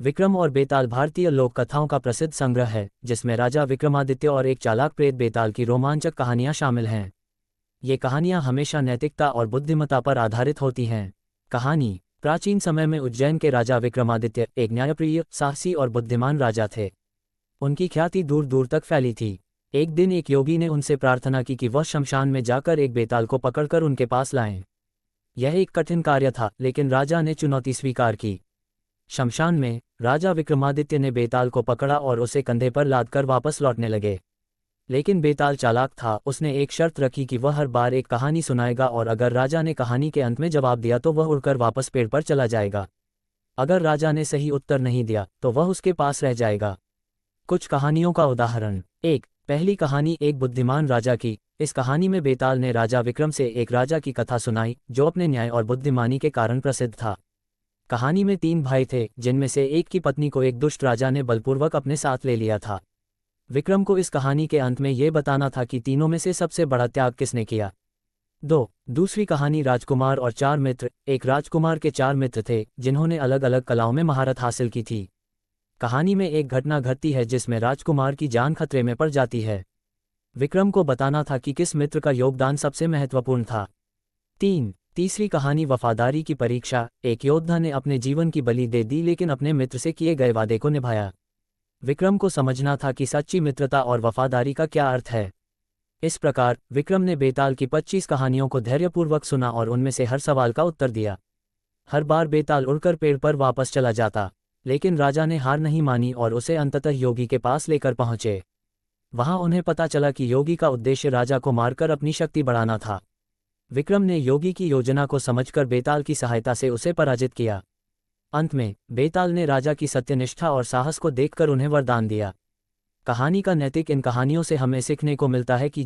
विक्रम और बेताल भारतीय लोक कथाओं का प्रसिद्ध संग्रह है, जिसमें राजा विक्रमादित्य और एक चालाक प्रेत बेताल की रोमांचक कहानियां शामिल हैं। ये कहानियां हमेशा नैतिकता और बुद्धिमत्ता पर आधारित होती हैं। कहानी। प्राचीन समय में उज्जैन के राजा विक्रमादित्य एक न्यायप्रिय, साहसी और बुद्धिमान राजा थे। उनकी ख्याति दूर दूर तक फैली थी। एक दिन एक योगी ने उनसे प्रार्थना की कि वह शमशान में जाकर एक बेताल को पकड़कर उनके पास लाएं। यह एक कठिन कार्य था, लेकिन राजा ने चुनौती स्वीकार की। शमशान में राजा विक्रमादित्य ने बेताल को पकड़ा और उसे कंधे पर लादकर वापस लौटने लगे। लेकिन बेताल चालाक था। उसने एक शर्त रखी कि वह हर बार एक कहानी सुनाएगा और अगर राजा ने कहानी के अंत में जवाब दिया तो वह उड़कर वापस पेड़ पर चला जाएगा। अगर राजा ने सही उत्तर नहीं दिया तो वह उसके पास रह जाएगा। कुछ कहानियों का उदाहरण। एक। पहली कहानी एक बुद्धिमान राजा की। इस कहानी में बेताल ने राजा विक्रम से एक राजा की कथा सुनाई जो अपने न्याय और बुद्धिमानी के कारण प्रसिद्ध था। कहानी में 3 भाई थे, जिनमें से एक की पत्नी को एक दुष्ट राजा ने बलपूर्वक अपने साथ ले लिया था। विक्रम को इस कहानी के अंत में ये बताना था कि तीनों में से सबसे बड़ा त्याग किसने किया। 2। दूसरी कहानी राजकुमार और 4 मित्र। एक राजकुमार के 4 मित्र थे, जिन्होंने अलग अलग कलाओं में महारत हासिल की थी। कहानी में एक घटना घटती है जिसमें राजकुमार की जान खतरे में पड़ जाती है। विक्रम को बताना था कि किस मित्र का योगदान सबसे महत्वपूर्ण था। 3। तीसरी कहानी वफादारी की परीक्षा। एक योद्धा ने अपने जीवन की बलि दे दी, लेकिन अपने मित्र से किए गए वादे को निभाया। विक्रम को समझना था कि सच्ची मित्रता और वफादारी का क्या अर्थ है। इस प्रकार विक्रम ने बेताल की 25 कहानियों को धैर्यपूर्वक सुना और उनमें से हर सवाल का उत्तर दिया। हर बार बेताल उड़कर पेड़ पर वापस चला जाता, लेकिन राजा ने हार नहीं मानी और उसे अंततः योगी के पास लेकर पहुंचे। वहां उन्हें पता चला कि योगी का उद्देश्य राजा को मारकर अपनी शक्ति बढ़ाना था। विक्रम ने योगी की योजना को समझकर बेताल की सहायता से उसे पराजित किया। अंत में बेताल ने राजा की सत्यनिष्ठा और साहस को देखकर उन्हें वरदान दिया। कहानी का नैतिक। इन कहानियों से हमें सीखने को मिलता है कि